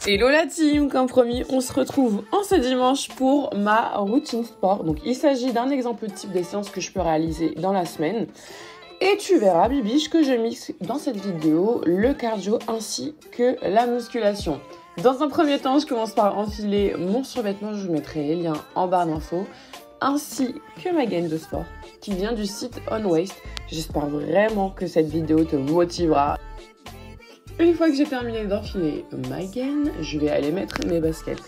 Hello la team, comme promis, on se retrouve en ce dimanche pour ma routine sport. Donc il s'agit d'un exemple type des séances que je peux réaliser dans la semaine. Et tu verras, bibiche, que je mixe dans cette vidéo le cardio ainsi que la musculation. Dans un premier temps, je commence par enfiler mon survêtement, je vous mettrai les liens en barre d'infos, ainsi que ma gaine de sport qui vient du site On Waist. J'espère vraiment que cette vidéo te motivera. Une fois que j'ai terminé d'enfiler ma gaine, je vais aller mettre mes baskets.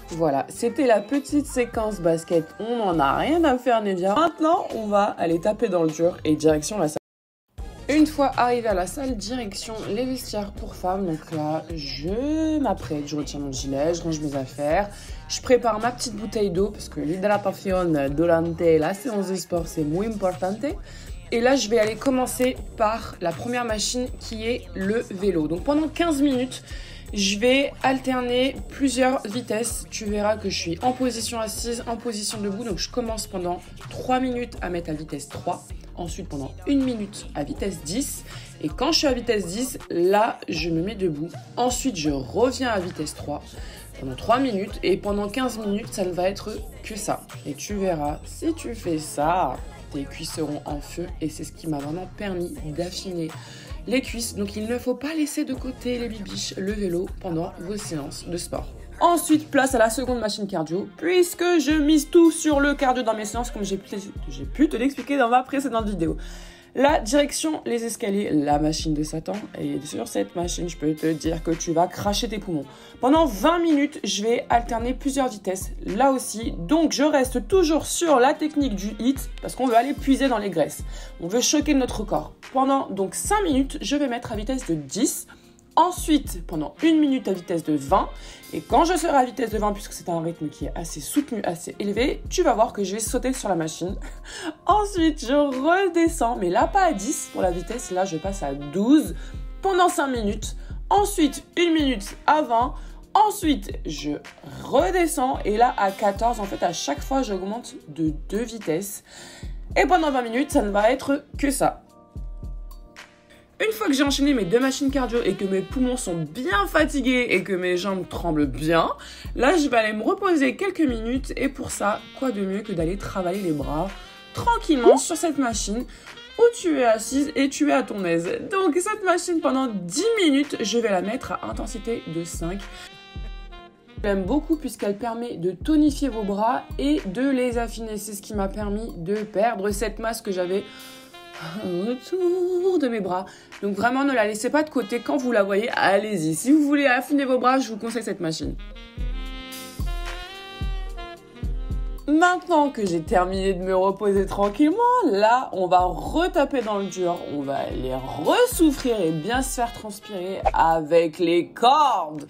Voilà, c'était la petite séquence basket. On n'en a rien à faire, Nédia. Maintenant, on va aller taper dans le dur et direction la salle. Une fois arrivé à la salle, direction les vestiaires pour femmes. Donc là, je m'apprête, je retire mon gilet, je range mes affaires. Je prépare ma petite bouteille d'eau parce que l'hydratation durante la séance de sport, c'est muy importante. Et là, je vais aller commencer par la première machine qui est le vélo. Donc pendant 15 minutes, je vais alterner plusieurs vitesses. Tu verras que je suis en position assise, en position debout. Donc je commence pendant 3 minutes à mettre à vitesse 3. Ensuite, pendant 1 minute à vitesse 10. Et quand je suis à vitesse 10, là, je me mets debout. Ensuite, je reviens à vitesse 3 pendant 3 minutes. Et pendant 15 minutes, ça ne va être que ça. Et tu verras, si tu fais ça, tes cuisses seront en feu. Et c'est ce qui m'a vraiment permis d'affiner les cuisses. Donc, il ne faut pas laisser de côté les bibiches, le vélo, pendant vos séances de sport. Ensuite, place à la seconde machine cardio, puisque je mise tout sur le cardio dans mes séances, comme j'ai pu te l'expliquer dans ma précédente vidéo. La direction, les escaliers, la machine de Satan. Et sur cette machine, je peux te dire que tu vas cracher tes poumons. Pendant 20 minutes, je vais alterner plusieurs vitesses, là aussi. Donc, je reste toujours sur la technique du HIIT, parce qu'on veut aller puiser dans les graisses. On veut choquer notre corps. Pendant donc 5 minutes, je vais mettre à vitesse de 10. Ensuite, pendant 1 minute à vitesse de 20. Et quand je serai à vitesse de 20, puisque c'est un rythme qui est assez soutenu, assez élevé, tu vas voir que je vais sauter sur la machine. Ensuite, je redescends, mais là, pas à 10 pour la vitesse. Là, je passe à 12 pendant 5 minutes. Ensuite, 1 minute à 20. Ensuite, je redescends. Et là, à 14, en fait, à chaque fois, j'augmente de 2 vitesses. Et pendant 20 minutes, ça ne va être que ça. Une fois que j'ai enchaîné mes 2 machines cardio et que mes poumons sont bien fatigués et que mes jambes tremblent bien, là, je vais aller me reposer quelques minutes. Et pour ça, quoi de mieux que d'aller travailler les bras tranquillement sur cette machine où tu es assise et tu es à ton aise. Donc, cette machine, pendant 10 minutes, je vais la mettre à intensité de 5. Je l'aime beaucoup puisqu'elle permet de tonifier vos bras et de les affiner. C'est ce qui m'a permis de perdre cette masse que j'avais autour de mes bras. Donc vraiment, ne la laissez pas de côté. Quand vous la voyez, allez-y. Si vous voulez affiner vos bras, je vous conseille cette machine. Maintenant que j'ai terminé de me reposer tranquillement, là, on va retaper dans le dur. On va aller ressouffrir et bien se faire transpirer avec les cordes.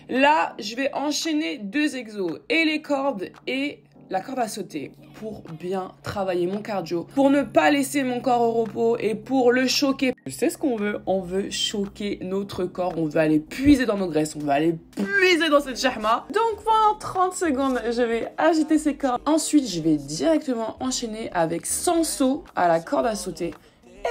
Là, je vais enchaîner 2 exos. Et les cordes et la corde à sauter pour bien travailler mon cardio, pour ne pas laisser mon corps au repos et pour le choquer. Tu sais ce qu'on veut? On veut choquer notre corps, on veut aller puiser dans nos graisses, on va aller puiser dans cette shahma. Donc pendant 30 secondes, je vais agiter ces cordes. Ensuite, je vais directement enchaîner avec 100 sauts à la corde à sauter.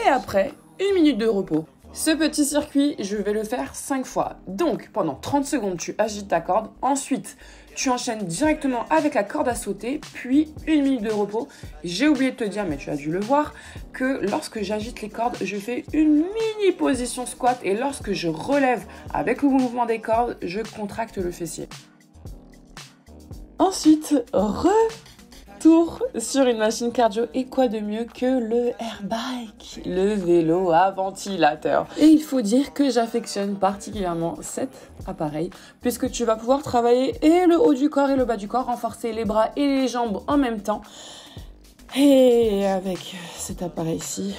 Et après, 1 minute de repos. Ce petit circuit, je vais le faire 5 fois. Donc, pendant 30 secondes, tu agites ta corde. Ensuite, tu enchaînes directement avec la corde à sauter, puis 1 minute de repos. J'ai oublié de te dire, mais tu as dû le voir, que lorsque j'agite les cordes, je fais une mini position squat. Et lorsque je relève avec le mouvement des cordes, je contracte le fessier. Ensuite, retour sur une machine cardio. Et quoi de mieux que le airbike, le vélo à ventilateur. Et il faut dire que j'affectionne particulièrement cet appareil puisque tu vas pouvoir travailler et le haut du corps et le bas du corps, renforcer les bras et les jambes en même temps. Et avec cet appareil-ci,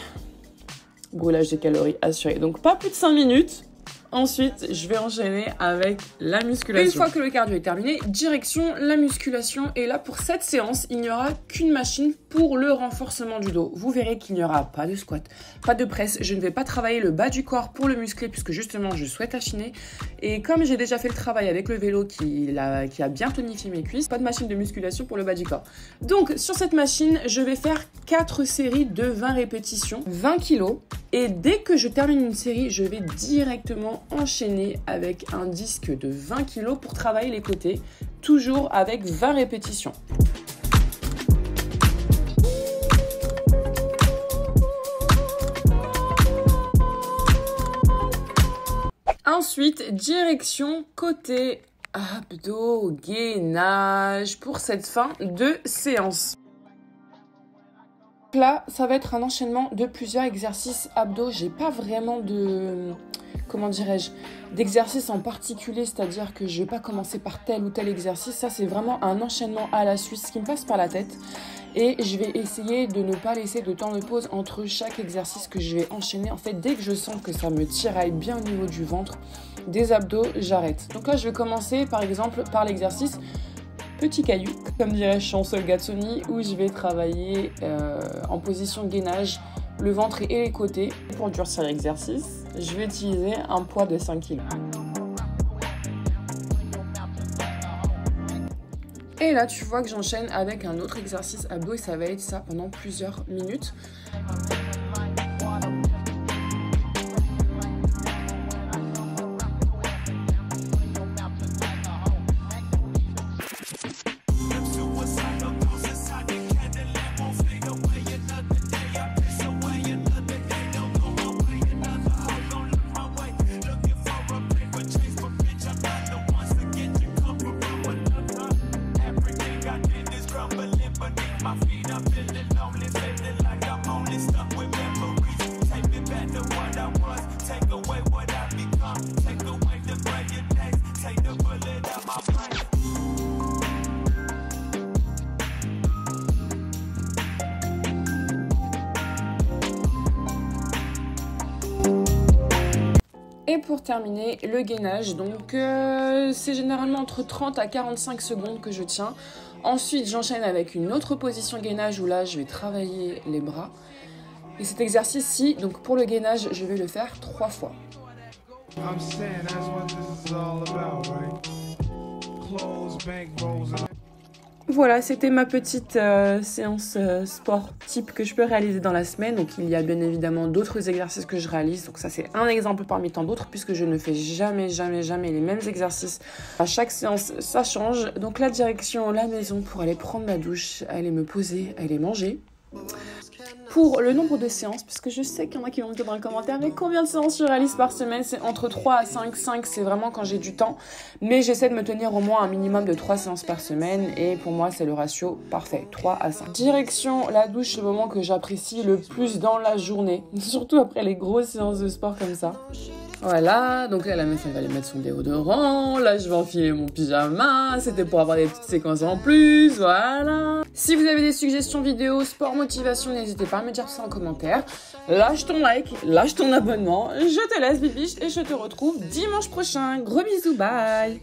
brûlage des calories assuré. Donc pas plus de 5 minutes. Ensuite, je vais enchaîner avec la musculation. Une fois que le cardio est terminé, direction la musculation. Et là, pour cette séance, il n'y aura qu'une machine pour le renforcement du dos. Vous verrez qu'il n'y aura pas de squat, pas de presse. Je ne vais pas travailler le bas du corps pour le muscler puisque justement, je souhaite affiner. Et comme j'ai déjà fait le travail avec le vélo qui a bien tonifié mes cuisses, pas de machine de musculation pour le bas du corps. Donc, sur cette machine, je vais faire 4 séries de 20 répétitions, 20 kg. Et dès que je termine une série, je vais directement enchaîner avec un disque de 20 kg pour travailler les côtés, toujours avec 20 répétitions. Ensuite, direction côté abdos, gainage pour cette fin de séance. Là, ça va être un enchaînement de plusieurs exercices abdos. J'ai pas vraiment de, comment dirais-je, d'exercice en particulier, c'est-à-dire que je vais pas commencer par tel ou tel exercice. Ça, c'est vraiment un enchaînement à la suisse qui me passe par la tête. Et je vais essayer de ne pas laisser de temps de pause entre chaque exercice que je vais enchaîner. En fait, dès que je sens que ça me tiraille bien au niveau du ventre, des abdos, j'arrête. Donc là, je vais commencer par exemple par l'exercice petit caillou, comme dirait Chancel Gazzoni, où je vais travailler en position de gainage le ventre et les côtés. Pour durcir l'exercice, je vais utiliser un poids de 5 kg. Et là, tu vois que j'enchaîne avec un autre exercice abdos et ça va être ça pendant plusieurs minutes. Et pour terminer, le gainage, donc c'est généralement entre 30 à 45 secondes que je tiens. Ensuite, j'enchaîne avec une autre position gainage où là, je vais travailler les bras. Et cet exercice-ci, donc pour le gainage, je vais le faire 3 fois. Voilà, c'était ma petite séance sport type que je peux réaliser dans la semaine. Donc il y a bien évidemment d'autres exercices que je réalise. Donc ça c'est un exemple parmi tant d'autres puisque je ne fais jamais les mêmes exercices. À chaque séance, ça change. Donc la direction, la maison pour aller prendre ma douche, aller me poser, aller manger. Pour le nombre de séances, parce que je sais qu'il y en a qui vont me dire dans les commentaires, mais combien de séances je réalise par semaine? C'est entre 3 à 5. 5, c'est vraiment quand j'ai du temps. Mais j'essaie de me tenir au moins un minimum de 3 séances par semaine. Et pour moi, c'est le ratio parfait, 3 à 5. Direction la douche, c'est le moment que j'apprécie le plus dans la journée. Surtout après les grosses séances de sport comme ça. Voilà, donc là la meuf elle va aller mettre son déodorant, là je vais enfiler mon pyjama, c'était pour avoir des petites séquences en plus, voilà. Si vous avez des suggestions vidéo, sport, motivation, n'hésitez pas à me dire ça en commentaire. Lâche ton like, lâche ton abonnement, je te laisse bibiche et je te retrouve dimanche prochain. Gros bisous, bye.